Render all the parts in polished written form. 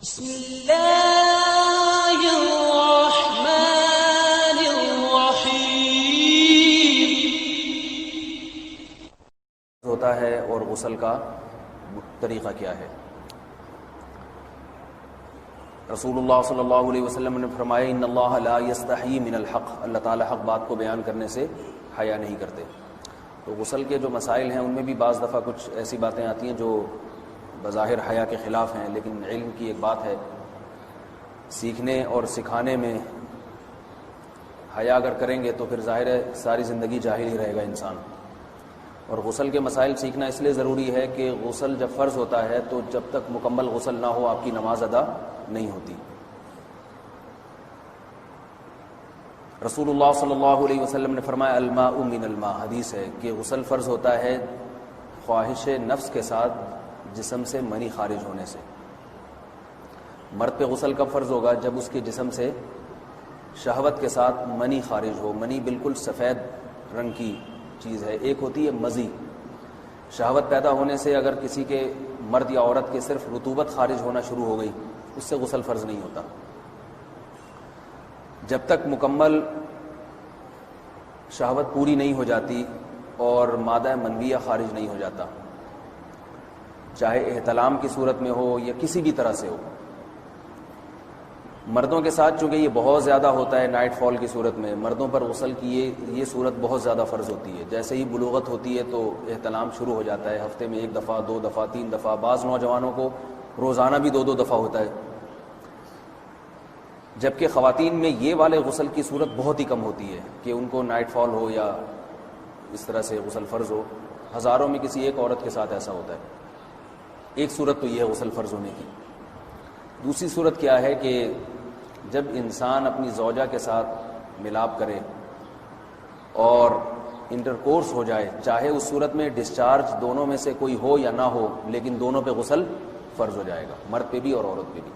بسم اللہ الرحمن الرحیم ہوتا ہے اور غسل کا طریقہ کیا ہے؟ رسول اللہ صلی اللہ علیہ وسلم نے فرمایا ان اللہ لا یستحیی من الحق، اللہ تعالی حق بات کو بیان کرنے سے حیا نہیں کرتے۔ تو غسل کے جو مسائل ہیں ان میں بھی بعض دفعہ کچھ ایسی باتیں آتی ہیں جو بظاہر حیا کے خلاف ہیں، لیکن علم کی ایک بات ہے، سیکھنے اور سکھانے میں حیا اگر کریں گے تو پھر ظاہر ہے ساری زندگی جاہل ہی رہے گا انسان۔ اور غسل کے مسائل سیکھنا اس لیے ضروری ہے کہ غسل جب فرض ہوتا ہے تو جب تک مکمل غسل نہ ہو آپ کی نماز ادا نہیں ہوتی۔ رسول اللہ صلی اللہ علیہ وسلم نے فرمایا الماء من الماء، حدیث ہے کہ غسل فرض ہوتا ہے خواہش نفس کے ساتھ جسم سے منی خارج ہونے سے۔ مرد پہ غسل کب فرض ہوگا؟ جب اس کے جسم سے شہوت کے ساتھ منی خارج ہو۔ منی بالکل سفید رنگ کی چیز ہے، ایک ہوتی ہے مزی۔ شہوت پیدا ہونے سے اگر کسی کے مرد یا عورت کے صرف رطوبت خارج ہونا شروع ہو گئی اس سے غسل فرض نہیں ہوتا۔ جب تک مکمل شہوت پوری نہیں ہو جاتی اور مادہ منویہ خارج نہیں ہو جاتا، چاہے احتلام کی صورت میں ہو یا کسی بھی طرح سے ہو۔ مردوں کے ساتھ چونکہ یہ بہت زیادہ ہوتا ہے نائٹ فال کی صورت میں، مردوں پر غسل کی یہ صورت بہت زیادہ فرض ہوتی ہے۔ جیسے ہی بلوغت ہوتی ہے تو احتلام شروع ہو جاتا ہے، ہفتے میں 1 دفعہ 2 دفعہ 3 دفعہ، بعض نوجوانوں کو روزانہ بھی 2 دفعہ ہوتا ہے، جبکہ خواتین میں یہ والے غسل کی صورت بہت ہی کم ہوتی ہے کہ ان کو نائٹ فال ہو یا اس طرح سے غسل فرض ہو۔ ہزاروں میں کسی ایک عورت کے ساتھ ایسا ہوتا ہے۔ ایک صورت تو یہ ہے غسل فرض ہونے کی۔ دوسری صورت کیا ہے کہ جب انسان اپنی زوجہ کے ساتھ ملاپ کرے اور انٹرکورس ہو جائے، چاہے اس صورت میں ڈسچارج دونوں میں سے کوئی ہو یا نہ ہو، لیکن دونوں پہ غسل فرض ہو جائے گا، مرد پہ بھی اور عورت پہ بھی۔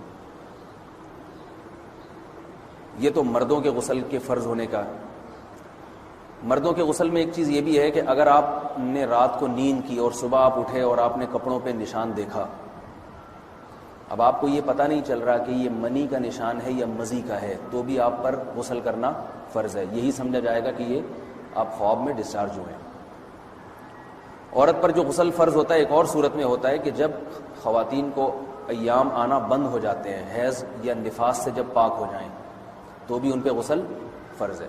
یہ تو مردوں کے غسل کے فرض ہونے کا۔ مردوں کے غسل میں ایک چیز یہ بھی ہے کہ اگر آپ نے رات کو نیند کی اور صبح آپ اٹھے اور آپ نے کپڑوں پہ نشان دیکھا، اب آپ کو یہ پتہ نہیں چل رہا کہ یہ منی کا نشان ہے یا مزی کا ہے، تو بھی آپ پر غسل کرنا فرض ہے۔ یہی سمجھا جائے گا کہ یہ آپ خواب میں ڈسچارج ہوئے ہیں۔ عورت پر جو غسل فرض ہوتا ہے ایک اور صورت میں ہوتا ہے کہ جب خواتین کو ایام آنا بند ہو جاتے ہیں، حیض یا نفاس سے جب پاک ہو جائیں تو بھی ان پہ غسل فرض ہے۔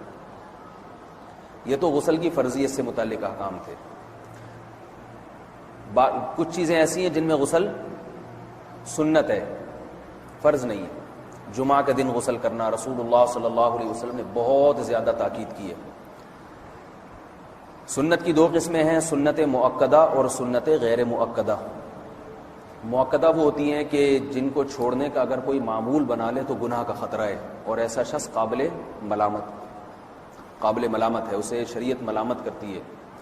یہ تو غسل کی فرضیت سے متعلق احکام تھے۔ کچھ چیزیں ایسی ہیں جن میں غسل سنت ہے، فرض نہیں ہے۔ جمعہ کے دن غسل کرنا رسول اللہ صلی اللہ علیہ وسلم نے بہت زیادہ تاکید کی ہے۔ سنت کی 2 قسمیں ہیں، سنت مؤکدہ اور سنت غیر مؤکدہ۔ مؤکدہ وہ ہوتی ہیں کہ جن کو چھوڑنے کا اگر کوئی معمول بنا لے تو گناہ کا خطرہ ہے اور ایسا شخص قابل ملامت ہے، اسے شریعت ملامت کرتی ہے،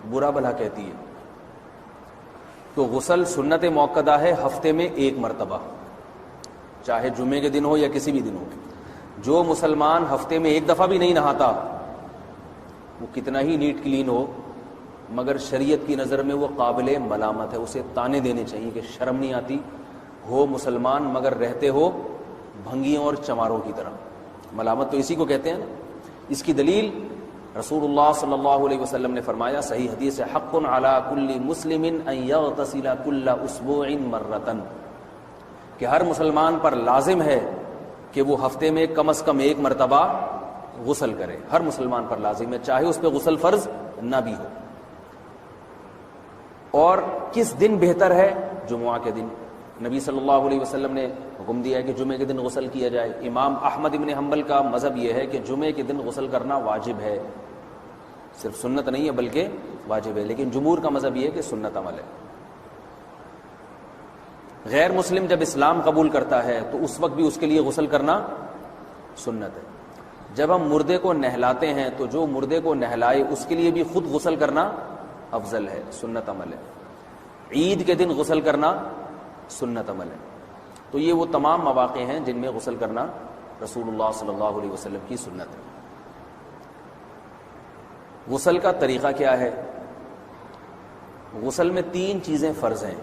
برا بھلا کہتی ہے۔ تو غسل سنت مؤکدہ ہے ہفتے میں 1 مرتبہ، چاہے جمعے کے دن ہو یا کسی بھی دن ہو۔ جو مسلمان ہفتے میں 1 دفعہ بھی نہیں نہاتا، وہ کتنا ہی نیٹ کلین ہو، مگر شریعت کی نظر میں وہ قابل ملامت ہے، اسے تانے دینے چاہیے کہ شرم نہیں آتی، ہو مسلمان مگر رہتے ہو بھنگیوں اور چماروں کی طرح۔ ملامت تو اسی کو کہتے ہیں نا۔ اس کی دلیل رسول اللہ صلی اللہ علیہ وسلم نے فرمایا، صحیح حدیث ہے، حق علی کل مسلم ان یغتسل کل اسبوع مرۃ، کہ ہر مسلمان پر لازم ہے کہ وہ ہفتے میں کم از کم 1 مرتبہ غسل کرے۔ ہر مسلمان پر لازم ہے، چاہے اس پہ غسل فرض نہ بھی ہو۔ اور کس دن بہتر ہے؟ جمعہ کے دن۔ نبی صلی اللہ علیہ وسلم نے حکم دیا ہے کہ جمعے کے دن غسل کیا جائے۔ امام احمد ابن حنبل کا مذہب یہ ہے کہ جمعے کے دن غسل کرنا واجب ہے، صرف سنت نہیں ہے بلکہ واجب ہے، لیکن جمہور کا مذہب یہ ہے کہ سنت عمل ہے۔ غیر مسلم جب اسلام قبول کرتا ہے تو اس وقت بھی اس کے لیے غسل کرنا سنت ہے۔ جب ہم مردے کو نہلاتے ہیں تو جو مردے کو نہلائے اس کے لیے بھی خود غسل کرنا افضل ہے، سنت عمل ہے۔ عید کے دن غسل کرنا سنت عمل ہے۔ تو یہ وہ تمام مواقع ہیں جن میں غسل کرنا رسول اللہ صلی اللہ علیہ وسلم کی سنت ہے۔ غسل کا طریقہ کیا ہے؟ غسل میں 3 چیزیں فرض ہیں،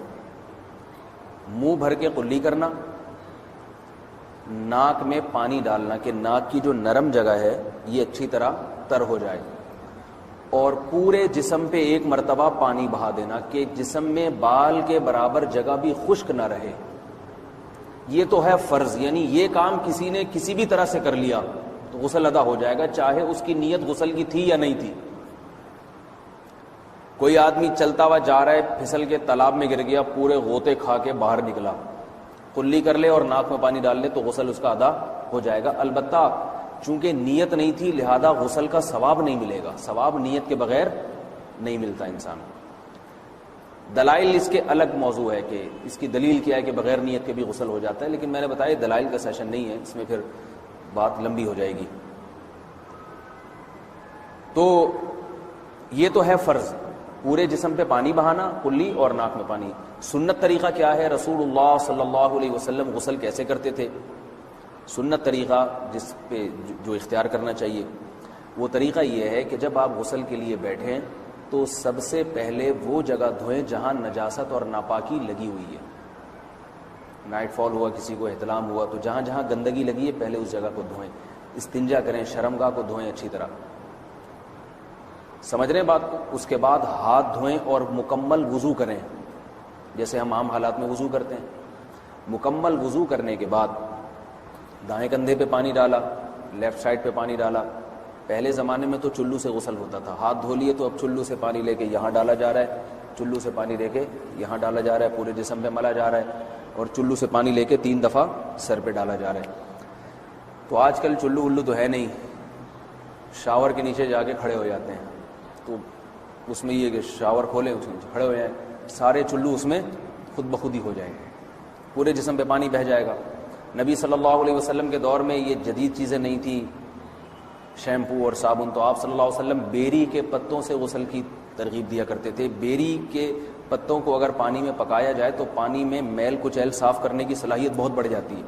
منہ بھر کے قلی کرنا، ناک میں پانی ڈالنا کہ ناک کی جو نرم جگہ ہے یہ اچھی طرح تر ہو جائے، اور پورے جسم پہ ایک مرتبہ پانی بہا دینا کہ جسم میں بال کے برابر جگہ بھی خشک نہ رہے. یہ تو ہے فرض، یعنی یہ کام کسی نے کسی بھی طرح سے کر لیا تو غسل ادا ہو جائے گا، چاہے اس کی نیت غسل کی تھی یا نہیں تھی. کوئی آدمی چلتا ہوا جا رہا ہے، پھسل کے تالاب میں گر گیا، پورے غوطے کھا کے باہر نکلا، کلی کر لے اور ناک میں پانی ڈال لے تو غسل اس کا ادا ہو جائے گا. البتہ چونکہ نیت نہیں تھی لہذا غسل کا ثواب نہیں ملے گا، ثواب نیت کے بغیر نہیں ملتا انسان. دلائل اس کے الگ موضوع ہے کہ اس کی دلیل کیا ہے کہ بغیر نیت کے بھی غسل ہو جاتا ہے، لیکن میں نے بتایا دلائل کا سیشن نہیں ہے، اس میں پھر بات لمبی ہو جائے گی. تو یہ تو ہے فرض، پورے جسم پہ پانی بہانا کلی اور ناک میں پانی. سنت طریقہ کیا ہے؟ رسول اللہ صلی اللہ علیہ وسلم غسل کیسے کرتے تھے؟ سنت طریقہ جس پہ جو اختیار کرنا چاہیے وہ طریقہ یہ ہے کہ جب آپ غسل کے لیے بیٹھیں تو سب سے پہلے وہ جگہ دھوئیں جہاں نجاست اور ناپاکی لگی ہوئی ہے. نائٹ فال ہوا، کسی کو احتلام ہوا، تو جہاں جہاں گندگی لگی ہے پہلے اس جگہ کو دھوئیں، استنجا کریں، شرمگاہ کو دھوئیں اچھی طرح. سمجھ رہے ہیں بات کو؟ اس کے بعد ہاتھ دھوئیں اور مکمل وضو کریں جیسے ہم عام حالات میں وضو کرتے ہیں. مکمل وضو کرنے کے بعد دائیں کندھے پہ پانی ڈالا، لیفٹ سائڈ پہ پانی ڈالا. پہلے زمانے میں تو چلو سے غسل ہوتا تھا، ہاتھ دھو لیے تو اب چلو سے پانی لے کے یہاں ڈالا جا رہا ہے، چلو سے پانی لے کے یہاں ڈالا جا رہا ہے، پورے جسم پہ ملا جا رہا ہے، اور چلو سے پانی لے کے 3 دفعہ سر پہ ڈالا جا رہا ہے. تو آج کل چلو ولو تو ہے نہیں، شاور کے نیچے جا کے کھڑے ہو جاتے ہیں، تو اس میں یہ کہ شاور کھولیں اس کے نیچے کھڑے ہو جائیں، سارے چلو اس میں خود بخود ہی ہو جائیں گے، پورے جسم پہ پانی بہہ جائے گا. نبی صلی اللہ علیہ وسلم کے دور میں یہ جدید چیزیں نہیں تھیں، شیمپو اور صابن، تو آپ صلی اللہ علیہ وسلم بیری کے پتوں سے غسل کی ترغیب دیا کرتے تھے. بیری کے پتوں کو اگر پانی میں پکایا جائے تو پانی میں میل کچیل صاف کرنے کی صلاحیت بہت بڑھ جاتی ہے.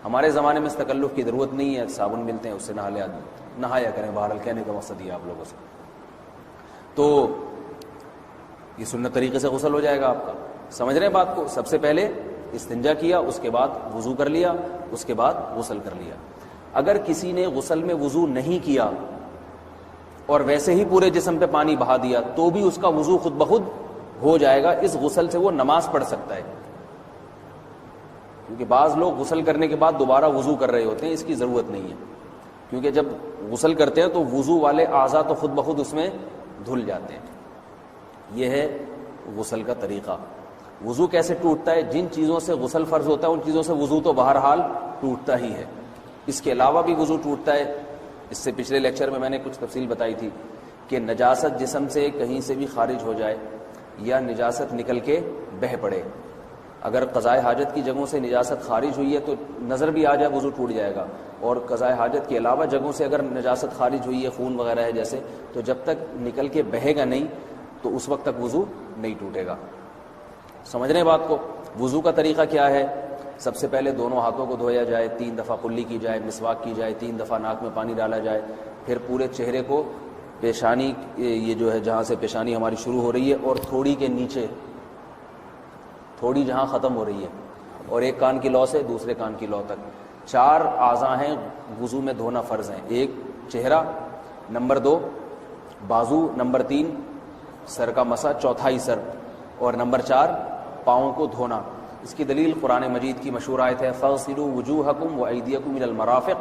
ہمارے زمانے میں اس تکلف کی ضرورت نہیں ہے، صابن ملتے ہیں اس سے نہا لے آدمی، نہایا کریں. بہرحال کہنے کا مقصد یہ آپ لوگوں سے، تو یہ سنت طریقے سے غسل ہو جائے گا آپ کا. سمجھ رہے ہیں بات کو؟ سب سے پہلے استنجا کیا، اس کے بعد وضو کر لیا، اس کے بعد غسل کر لیا. اگر کسی نے غسل میں وضو نہیں کیا اور ویسے ہی پورے جسم پہ پانی بہا دیا تو بھی اس کا وضو خود بخود ہو جائے گا. اس غسل سے وہ نماز پڑھ سکتا ہے، کیونکہ بعض لوگ غسل کرنے کے بعد دوبارہ وضو کر رہے ہوتے ہیں، اس کی ضرورت نہیں ہے، کیونکہ جب غسل کرتے ہیں تو وضو والے اعضاء تو خود بخود اس میں دھل جاتے ہیں. یہ ہے غسل کا طریقہ. وضو کیسے ٹوٹتا ہے؟ جن چیزوں سے غسل فرض ہوتا ہے ان چیزوں سے وضو تو بہرحال ٹوٹتا ہی ہے. اس کے علاوہ بھی وضو ٹوٹتا ہے. اس سے پچھلے لیکچر میں نے کچھ تفصیل بتائی تھی کہ نجاست جسم سے کہیں سے بھی خارج ہو جائے یا نجاست نکل کے بہہ پڑے. اگر قضائے حاجت کی جگہوں سے نجاست خارج ہوئی ہے تو نظر بھی آ جائے وضو ٹوٹ جائے گا، اور قضائے حاجت کے علاوہ جگہوں سے اگر نجاست خارج ہوئی ہے، خون وغیرہ ہے جیسے، تو جب تک نکل کے بہے گا نہیں تو اس وقت تک وضو نہیں ٹوٹے گا. سمجھ رہے ہیں بات کو؟ وضو کا طریقہ کیا ہے؟ سب سے پہلے دونوں ہاتھوں کو دھویا جائے، 3 دفعہ کلی کی جائے، مسواک کی جائے، 3 دفعہ ناک میں پانی ڈالا جائے، پھر پورے چہرے کو پیشانی، یہ جو ہے جہاں سے پیشانی ہماری شروع ہو رہی ہے اور تھوڑی کے نیچے، تھوڑی جہاں ختم ہو رہی ہے، اور ایک کان کی لو سے دوسرے کان کی لو تک 4 اعضاء ہیں وضو میں دھونا فرض ہیں. 1 چہرہ، نمبر 2 بازو، نمبر 3 سر کا مسا، چوتھائی سر، اور نمبر 4 پاؤں کو دھونا. اس کی دلیل قرآن مجید کی مشہور آیت ہے فَاغْسِلُوا وُجُوهَكُمْ وَأَيْدِيَكُمْ إِلَى الْمَرَافِقِ.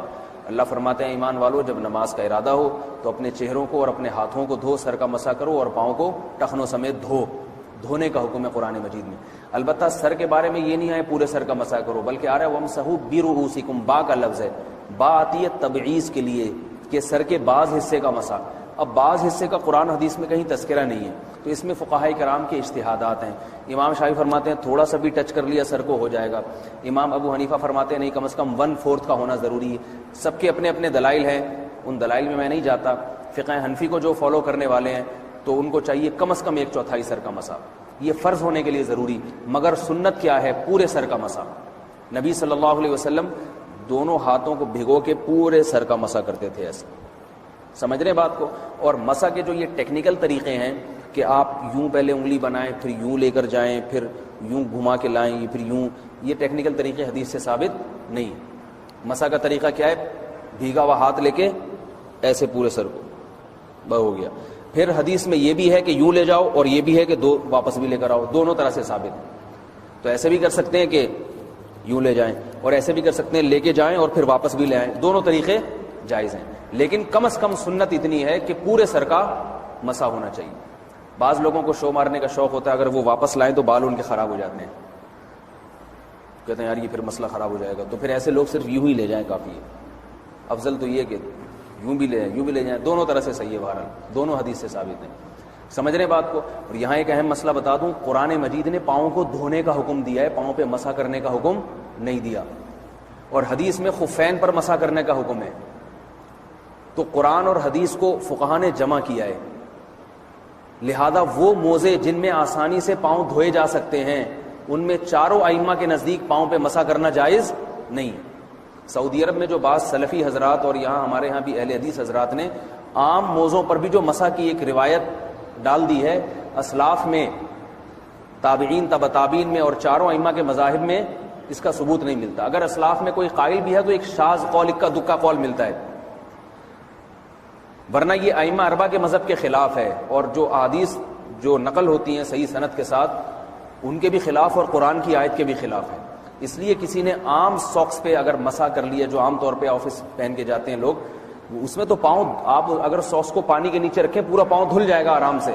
اللہ فرماتے ہیں ایمان والو جب نماز کا ارادہ ہو تو اپنے چہروں کو اور اپنے ہاتھوں کو دھو، سر کا مسا کرو اور پاؤں کو ٹخنوں سمیت دھو. دھونے کا حکم ہے قرآن مجید میں. البتہ سر کے بارے میں یہ نہیں آئے پورے سر کا مسا کرو، بلکہ آ رہا ہے وَامْسَحُوا بِرُؤُوسِكُمْ. با کا لفظ ہے، با آتی ہے تبعیض کے لیے کہ سر کے بعض حصے کا مسا. اب بعض حصے کا قرآن حدیث میں کہیں تذکرہ نہیں ہے، تو اس میں فقہاء کرام کے اجتہادات ہیں. امام شافعی فرماتے ہیں تھوڑا سا بھی ٹچ کر لیا سر کو ہو جائے گا. امام ابو حنیفہ فرماتے ہیں نہیں، کم از کم 1/4 کا ہونا ضروری ہے. سب کے اپنے اپنے دلائل ہیں، ان دلائل میں نہیں جاتا. فقہ حنفی کو جو فالو کرنے والے ہیں تو ان کو چاہیے کم از کم 1/4 سر کا مسا، یہ فرض ہونے کے لیے ضروری. مگر سنت کیا ہے؟ پورے سر کا مسا. نبی صلی اللہ علیہ وسلم دونوں ہاتھوں کو بھگو کے پورے سر کا مسا کرتے تھے ایسے. سمجھ رہے ہیں بات کو؟ اور مسا کے جو یہ ٹیکنیکل طریقے ہیں کہ آپ یوں پہلے انگلی بنائیں، پھر یوں لے کر جائیں، پھر یوں گھما کے لائیں، پھر یوں، یہ ٹیکنیکل طریقے حدیث سے ثابت نہیں. مسح کا طریقہ کیا ہے؟ بھیگا ہوا ہاتھ لے کے ایسے پورے سر کو ہو گیا. پھر حدیث میں یہ بھی ہے کہ یوں لے جاؤ اور یہ بھی ہے کہ دو واپس بھی لے کر آؤ, دونوں طرح سے ثابت ہے. تو ایسے بھی کر سکتے ہیں کہ یوں لے جائیں, اور ایسے بھی کر سکتے ہیں لے کے جائیں اور پھر واپس بھی لے آئیں, دونوں طریقے جائز ہیں. لیکن کم از کم سنت اتنی ہے کہ پورے سر کا مسح ہونا چاہیے. بعض لوگوں کو شو مارنے کا شوق ہوتا ہے, اگر وہ واپس لائیں تو بال ان کے خراب ہو جاتے ہیں, کہتے ہیں یار یہ پھر مسئلہ خراب ہو جائے گا. تو پھر ایسے لوگ صرف یوں ہی لے جائیں کافی ہے. افضل تو یہ کہ یوں بھی لے جائیں یوں بھی لے جائیں, دونوں طرح سے صحیح ہے. بہرحال دونوں حدیث سے ثابت ہیں. سمجھ رہے ہیں بات کو. اور یہاں ایک اہم مسئلہ بتا دوں, قرآن مجید نے پاؤں کو دھونے کا حکم دیا ہے, پاؤں پہ مسح کرنے کا حکم نہیں دیا. اور حدیث میں خفین پر مسح کرنے کا حکم ہے. تو قرآن اور حدیث کو فقہاء نے جمع کیا ہے. لہذا وہ موزے جن میں آسانی سے پاؤں دھوئے جا سکتے ہیں, ان میں چاروں ائمہ کے نزدیک پاؤں پہ مسح کرنا جائز نہیں. سعودی عرب میں جو بعض سلفی حضرات اور یہاں ہمارے ہاں بھی اہل حدیث حضرات نے عام موزوں پر بھی جو مسح کی ایک روایت ڈال دی ہے, اسلاف میں, تابعین, تبع تابعین میں اور چاروں ائمہ کے مذاہب میں اس کا ثبوت نہیں ملتا. اگر اسلاف میں کوئی قائل بھی ہے تو ایک شاذ قول, اکا دکا قول ملتا ہے, ورنہ یہ ائمہ اربعہ کے مذہب کے خلاف ہے. اور جو احادیث جو نقل ہوتی ہیں صحیح سند کے ساتھ, ان کے بھی خلاف اور قرآن کی آیت کے بھی خلاف ہے. اس لیے کسی نے عام ساکس پہ اگر مسح کر لیا, جو عام طور پہ آفس پہن کے جاتے ہیں لوگ, اس میں تو پاؤں, آپ اگر ساکس کو پانی کے نیچے رکھیں پورا پاؤں دھل جائے گا آرام سے.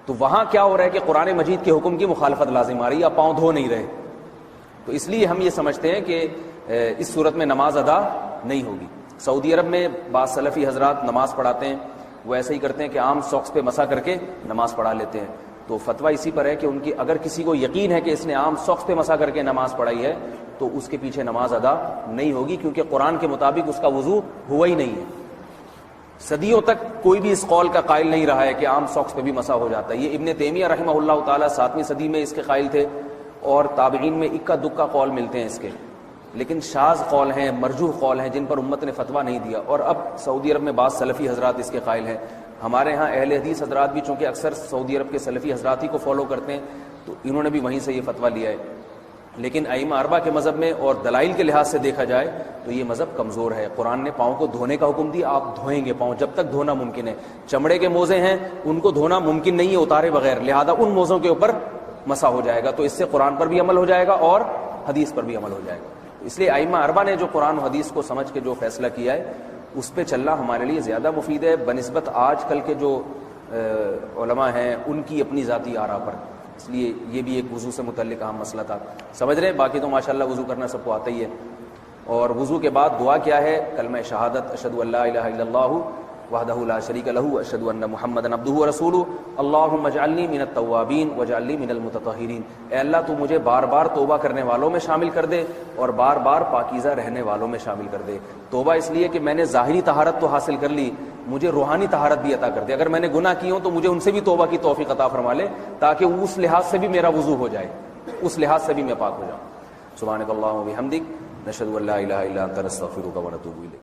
تو وہاں کیا ہو رہا ہے کہ قرآن مجید کے حکم کی مخالفت لازم آ رہی ہے, آپ پاؤں دھو نہیں رہے. تو اس لیے ہم یہ سمجھتے ہیں کہ اس صورت میں نماز ادا نہیں ہوگی. سعودی عرب میں بعض سلفی حضرات نماز پڑھاتے ہیں, وہ ایسے ہی کرتے ہیں کہ عام ساکس پہ مسح کر کے نماز پڑھا لیتے ہیں. تو فتویٰ اسی پر ہے کہ ان کی اگر کسی کو یقین ہے کہ اس نے عام ساکس پہ مسح کر کے نماز پڑھائی ہے تو اس کے پیچھے نماز ادا نہیں ہوگی, کیونکہ قرآن کے مطابق اس کا وضو ہوا ہی نہیں ہے. صدیوں تک کوئی بھی اس قول کا قائل نہیں رہا ہے کہ عام ساکس پہ بھی مسح ہو جاتا ہے. یہ ابن تیمیہ رحمہ اللہ تعالیٰ 7ویں صدی میں اس کے قائل تھے, اور تابعین میں اکا دکا قول ملتے ہیں اس کے, لیکن شاذ قول ہیں, مرجوح قول ہیں, جن پر امت نے فتویٰ نہیں دیا. اور اب سعودی عرب میں بعض سلفی حضرات اس کے قائل ہیں. ہمارے ہاں اہل حدیث حضرات بھی چونکہ اکثر سعودی عرب کے سلفی حضرات ہی کو فالو کرتے ہیں, تو انہوں نے بھی وہیں سے یہ فتویٰ لیا ہے. لیکن ائمہ اربعہ کے مذہب میں اور دلائل کے لحاظ سے دیکھا جائے تو یہ مذہب کمزور ہے. قرآن نے پاؤں کو دھونے کا حکم دیا, آپ دھوئیں گے پاؤں جب تک دھونا ممکن ہے. چمڑے کے موزے ہیں, ان کو دھونا ممکن نہیں ہے اتارے بغیر, لہذا ان موزوں کے اوپر مسح ہو جائے گا. تو اس سے قرآن پر بھی عمل ہو جائے گا اور حدیث پر بھی عمل ہو جائے گا. اس لیے ائمہ اربعہ نے جو قرآن و حدیث کو سمجھ کے جو فیصلہ کیا ہے اس پہ چلنا ہمارے لیے زیادہ مفید ہے بنسبت آج کل کے جو علماء ہیں ان کی اپنی ذاتی آراء پر. اس لیے یہ بھی ایک وضو سے متعلق اہم مسئلہ تھا. سمجھ رہے ہیں؟ باقی تو ماشاءاللہ وضو کرنا سب کو آتا ہی ہے. اور وضو کے بعد دعا کیا ہے؟ کلمہ شہادت, اشہد ان لا الہ الا اللہ وحدہ لا شریک لہ اشہد ان محمدا عبدہ ورسولہ اللہم اجعلنی من التوابین واجعلنی من المتطہرین. اے اللہ تو مجھے بار بار توبہ کرنے والوں میں شامل کر دے اور بار بار پاکیزہ رہنے والوں میں شامل کر دے. توبہ اس لیے کہ میں نے ظاہری طہارت تو حاصل کر لی, مجھے روحانی طہارت بھی عطا کر دے. اگر میں نے گناہ کی ہوں تو مجھے ان سے بھی توبہ کی توفیق عطا فرما لے, تاکہ اس لحاظ سے بھی میرا وضو ہو جائے, اس لحاظ سے بھی میں پاک ہو جاؤں. سبحانک اللہم و بحمدک, نشہد ان لا الہ الا انت نستغفرک و نتوب الیک.